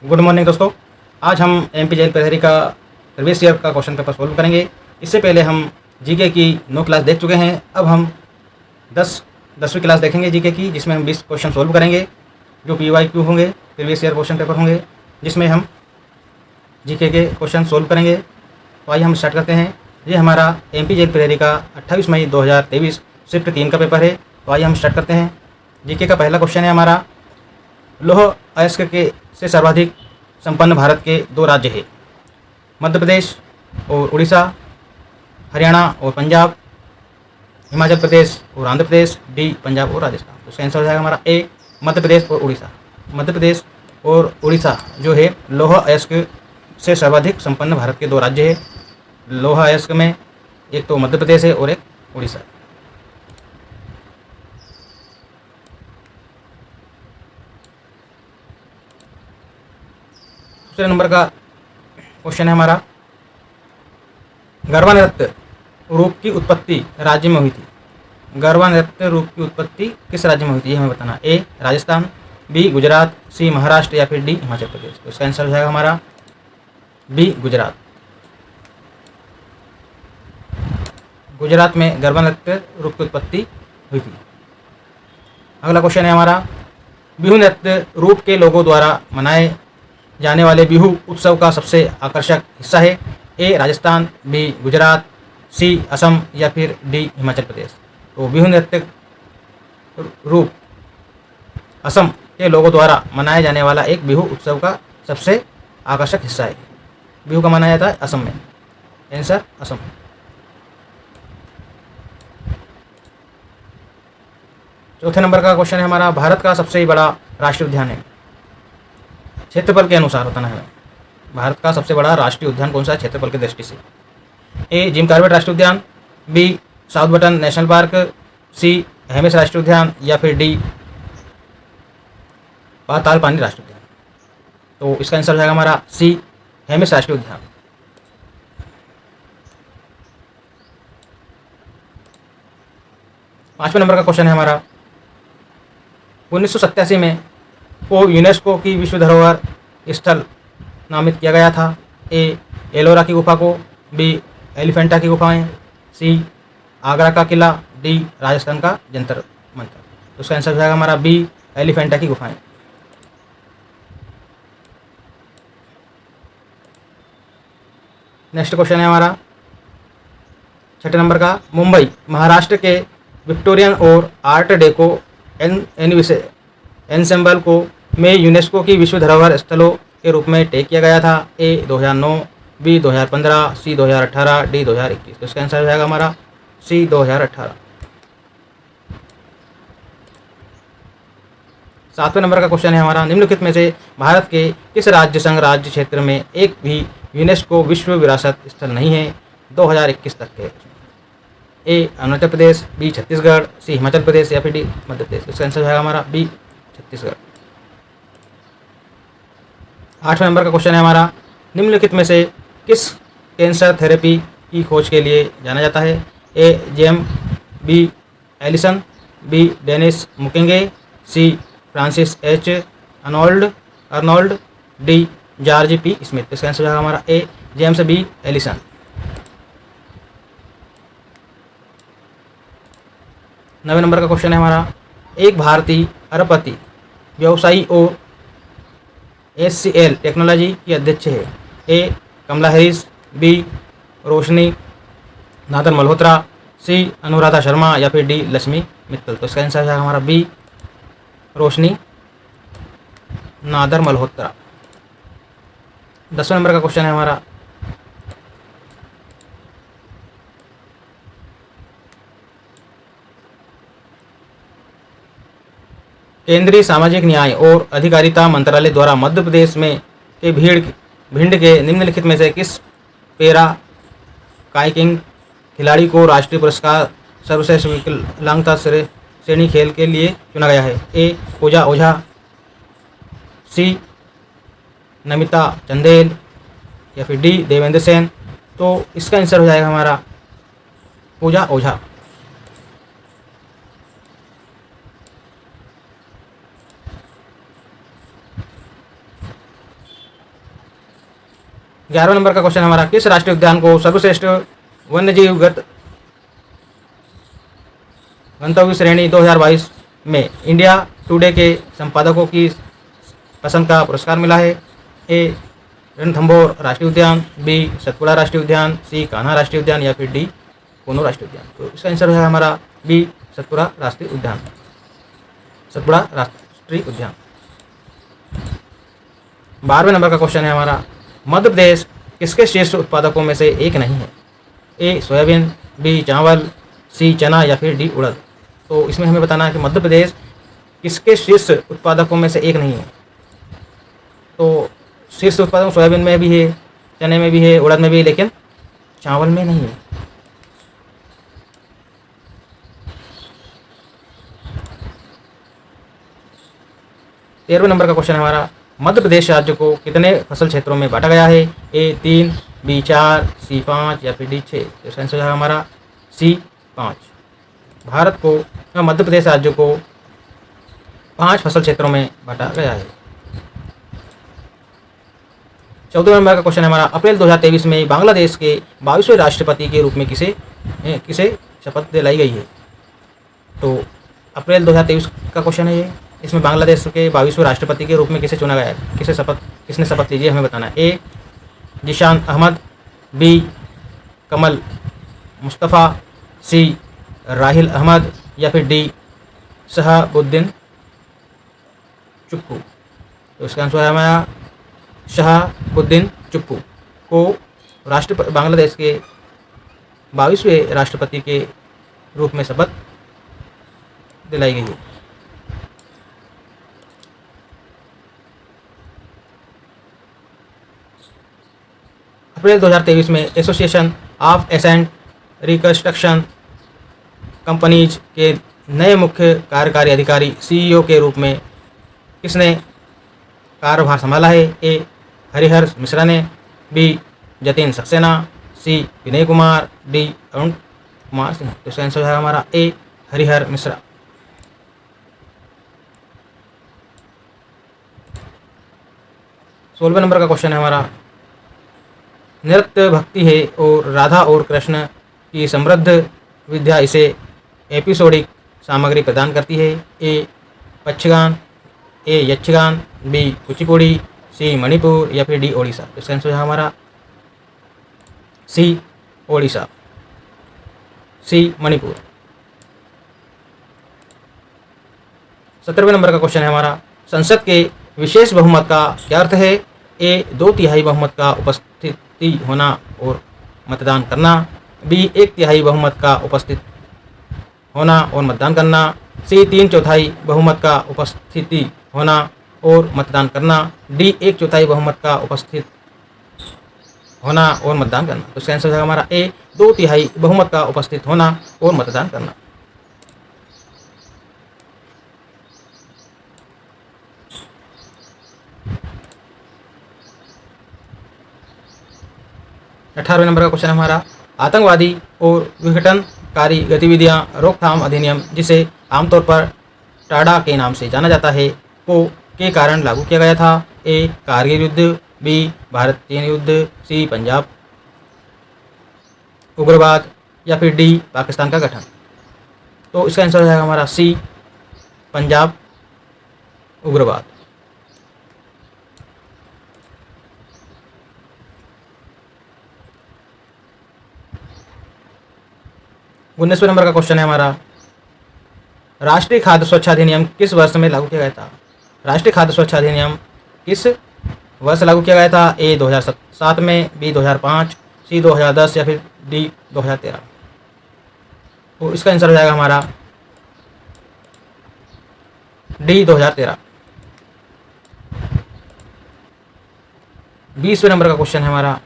Good morning दोस्तों। आज हम एमपी जैन प्रहरी का प्रीवियस ईयर का क्वेश्चन पेपर सोल्व करेंगे। इससे पहले हम जीके की 9 क्लास देख चुके हैं। अब हम 10वीं क्लास देखेंगे जीके की, जिसमें हम 20 क्वेश्चन सोल्व करेंगे जो PYQ होंगे, प्रीवियस ईयर क्वेश्चन पेपर होंगे, जिसमें हम जीके के क्वेश्चन सोल्व करेंगे। तो आइए हम स्टार्ट करते हैं। ये हमारा एमपी जैन प्रहरी का 28 मई 2023 शिफ्ट 3 का पेपर है। तो आइए हम स्टार्ट करते हैं। जीके का पहला क्वेश्चन है हमारा, लौह अयस्क के से सर्वाधिक संपन्न भारत के 2 राज्य हैं, मध्य प्रदेश और उड़ीसा, हरियाणा और पंजाब, हिमाचल प्रदेश और आंध्र प्रदेश, डी पंजाब और राजस्थान। तो इसका आंसर हो जाएगा हमारा ए, मध्य प्रदेश और उड़ीसा। मध्य प्रदेश और उड़ीसा जो है लौह अयस्क से सर्वाधिक संपन्न भारत के 2 राज्य हैं। लौह अयस्क में एक तो मध्य प्रदेश है और एक उड़ीसा है। दूसरे नंबर का क्वेश्चन है हमारा, गरबा नृत्य रूप की उत्पत्ति राज्य में हुई थी। गरबा नृत्य रूप की उत्पत्ति किस राज्य में हुई थी, ये हमें बताना। ए राजस्थान, बी गुजरात, सी महाराष्ट्र या फिर डी हिमाचल प्रदेश। तो इसका आंसर हो जाएगा हमारा बी गुजरात। गुजरात में गरबा नृत्य रूप की उत्पत्ति हुई थी। अगला क्वेश्चन है हमारा, बिहू नृत्य रूप के लोगों द्वारा मनाए जाने वाले बिहू उत्सव का सबसे आकर्षक हिस्सा है। ए राजस्थान, बी गुजरात, सी असम या फिर डी हिमाचल प्रदेश। तो बिहू नृत्य रूप असम के लोगों द्वारा मनाए जाने वाला एक बिहू उत्सव का सबसे आकर्षक हिस्सा है। बिहू का मनाया जाता है असम में। आंसर असम। चौथे नंबर का क्वेश्चन है हमारा, भारत का सबसे बड़ा राष्ट्रीय उद्यान है। क्षेत्रफल के अनुसार बताना है। भारत का सबसे बड़ा राष्ट्रीय उद्यान कौन सा है क्षेत्रफल की दृष्टि से। ए जिम कॉर्बेट राष्ट्रीय उद्यान, B South Button national park, C Hemis राष्ट्रीय उद्यान या फिर डी पाताल पानी राष्ट्रीय उद्यान। तो इसका आंसर हो जाएगा हमारा सी हेमिस राष्ट्रीय उद्यान। पांचवें नंबर का क्वेश्चन है हमारा, 1987 में को यूनेस्को की विश्व धरोहर स्थल नामित किया गया था। ए एलोरा की गुफा को, बी एलिफेंटा की गुफाएं, सी आगरा का किला, डी राजस्थान का जंतर मंतर। तो इसका आंसर हो जाएगा हमारा बी एलिफेंटा की गुफाएं। नेक्स्ट क्वेश्चन है हमारा, छठे नंबर का, मुंबई महाराष्ट्र के विक्टोरियन और आर्ट डेको एनसेम्बल को में यूनेस्को की विश्व धरोहर स्थलों के रूप में टैग किया गया था। ए 2009, बी 2015, सी 2018, डी 2021। तो इसका आंसर हो जाएगा हमारा सी 2018। सातवें नंबर का क्वेश्चन है हमारा, निम्नलिखित में से भारत के किस राज्य संघ राज्य क्षेत्र में एक भी यूनेस्को विश्व विरासत स्थल नहीं है 2021 तक के। ए अरुणाचल प्रदेश, बी छत्तीसगढ़, सी हिमाचल प्रदेश या फिर डी मध्य प्रदेश। इसका आंसर हो जाएगा हमारा बी छत्तीसगढ़। आठवें नंबर का क्वेश्चन है हमारा, निम्नलिखित में से किस कैंसर थेरेपी की खोज के लिए जाना जाता है। A Gem, B Allison, B Dennis मुकेंगे, C Francis H Arnold, D George P Smith. इसका आंसर हो जाएगा हमारा ए जेम्स बी एलिसन। नवे नंबर का क्वेश्चन है हमारा, एक भारतीय अरबपति व्यवसायी और HCL टेक्नोलॉजी की अध्यक्ष है। ए कमला हैरिस, बी रोशनी नादर मल्होत्रा, सी अनुराधा शर्मा या फिर डी लक्ष्मी मित्तल। तो इसका आंसर है हमारा बी रोशनी नादर मल्होत्रा। 10वें नंबर का क्वेश्चन है हमारा, केंद्रीय सामाजिक न्याय और अधिकारिता मंत्रालय द्वारा मध्य प्रदेश में के भिंड के निम्नलिखित में से किस पैरा काइकिंग खिलाड़ी को राष्ट्रीय पुरस्कार सर्वश्रेष्ठ विकलांगता श्रेणी खेल के लिए चुना गया है। ए पूजा ओझा, सी नमिता चंदेल या फिर डी देवेंद्र सेन। तो इसका आंसर हो जाएगा हमारा पूजा ओझा। 11 11वें नंबर का क्वेश्चन हमारा, किस राष्ट्रीय उद्यान को सर्वश्रेष्ठ वन्यजीवगत गंतव्य श्रेणी 2022 में इंडिया टुडे के संपादकों की पसंद का पुरस्कार मिला है? ए रणथंभौर राष्ट्रीय उद्यान, बी सतपुड़ा राष्ट्रीय उद्यान, सी कान्हा राष्ट्रीय उद्यान या फिर डी कूनो राष्ट्रीय उद्यान। तो इसका आंसर है हमारा बी सतपुड़ा राष्ट्रीय उद्यान, सतपुड़ा राष्ट्रीय उद्यान। 12वें नंबर का क्वेश्चन है हमारा, मध्य प्रदेश किसके शीर्ष उत्पादकों में से एक नहीं है? ए सोयाबीन, बी चावल, सी चना या फिर डी उड़द। तो इसमें हमें बताना है कि मध्य प्रदेश किसके शीर्ष उत्पादकों में से एक नहीं है। तो शीर्ष उत्पादक सोयाबीन में भी है, चने में भी है, उड़द में भी है, लेकिन चावल में नहीं है। तेरहवें नंबर का क्वेश्चन है हमारा, मध्य प्रदेश राज्य को कितने फसल क्षेत्रों में बांटा गया है? ए 3, बी 4, सी 5 या फिर डी 6। तो इसका आंसर है हमारा सी 5। भारत को मध्य प्रदेश राज्य को 5 फसल क्षेत्रों में बांटा गया है। 14वें नंबर का क्वेश्चन है हमारा, अप्रैल 2023 में बांग्लादेश के 22वें राष्ट्रपति के रूप में किसे शपथ दिलाई गई है? तो अप्रैल 2023 का क्वेश्चन है ये। इसमें बांग्लादेश के 22वें राष्ट्रपति के रूप में किसे चुना गया है? किसने शपथ लीजिए हमें बताना है। ए जिशान अहमद, बी कमल मुस्तफ़ा, सी राहिल अहमद या फिर डी शहाबुद्दीन चुप्पू। तो इसका आंसर है हमारा शहाबुद्दीन चुप्पू को बांग्लादेश के 22वें राष्ट्रपति के रूप में शपथ दिलाई गई है। अप्रैल 2023 में association of accent reconstruction companies के नए मुख्य कार्यकारी अधिकारी सीईओ के रूप में किसने कार्यभार संभाला है? ए हरिहर मिश्रा ने, बी जतिन सक्सेना, सी विनय कुमार, डी अरुण कुमार सिंह। तो इसका आंसर है हमारा ए हरिहर मिश्रा। 16वें नंबर का क्वेश्चन है हमारा, नृत्य भक्ति है और राधा और कृष्ण की समृद्ध विद्या इसे एपिसोडिक सामग्री प्रदान करती है। ए पक्षगान, ए यक्षगान, बी कुचिपुड़ी, सी मणिपुर या फिर डी ओडिशा। तो इसका आंसर है हमारा सी ओडिशा, सी मणिपुर। 17वें नंबर का क्वेश्चन है हमारा, संसद के विशेष बहुमत का क्या अर्थ है? ए 2/3 बहुमत का उपस्थिति होना और मतदान करना, बी 1/3 बहुमत का उपस्थित होना और मतदान करना, सी 3/4 बहुमत का उपस्थिति होना और मतदान करना, डी 1/4 बहुमत का उपस्थित होना और मतदान करना। तो इसका आंसर है हमारा ए 2/3 बहुमत का उपस्थित होना और मतदान करना। 18वें नंबर का क्वेश्चन हमारा, आतंकवादी और विघटनकारी गतिविधियां रोकथाम अधिनियम, जिसे आमतौर पर टाडा के नाम से जाना जाता है, के कारण लागू किया गया था? ए कारगिल युद्ध, बी भारत चीन युद्ध, सी पंजाब उग्रवाद या फिर डी पाकिस्तान का गठन। तो इसका आंसर है हमारा सी पंजाब उग्रवाद। 19वें नंबर का क्वेश्चन है हमारा, राष्ट्रीय खाद्य सुरक्षा अधिनियम किस वर्ष में लागू किया गया था? राष्ट्रीय खाद्य सुरक्षा अधिनियम किस वर्ष लागू किया गया था? ए 2007 में, बी 2005, सी 2010 या फिर डी 2013। तो इसका आंसर हो जाएगा हमारा डी 2013। 20वें नंबर का क्वेश्चन है हमारा,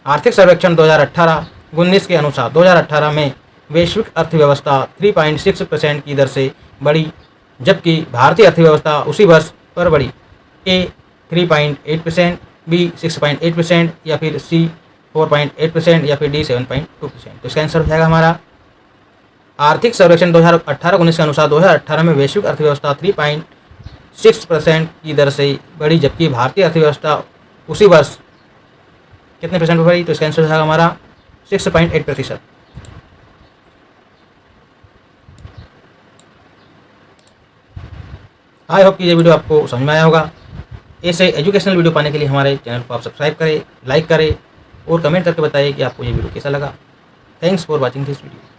आर्थिक सर्वेक्षण 2018-19 के अनुसार 2018 में वैश्विक अर्थव्यवस्था 3.6% की दर से बढ़ी, जबकि भारतीय अर्थव्यवस्था उसी वर्ष पर बढ़ी। ए 3.8%, बी 6.8% या फिर सी 4.8% या फिर डी 7.2%। तो इसका आंसर हो जाएगा हमारा आर्थिक सर्वेक्षण 2018-19 के अनुसार 2018 में वैश्विक अर्थव्यवस्था 3.6% की दर से बढ़ी, जबकि भारतीय अर्थव्यवस्था उसी वर्ष कितने परसेंट पे बढ़ी, तो इसका आंसर था हमारा 6.8%। आई होप कि ये वीडियो आपको समझ में आया होगा। ऐसे एजुकेशनल वीडियो पाने के लिए हमारे चैनल को आप सब्सक्राइब करें, लाइक करें और कमेंट करके बताइए कि आपको ये वीडियो कैसा लगा। Thanks for watching this video.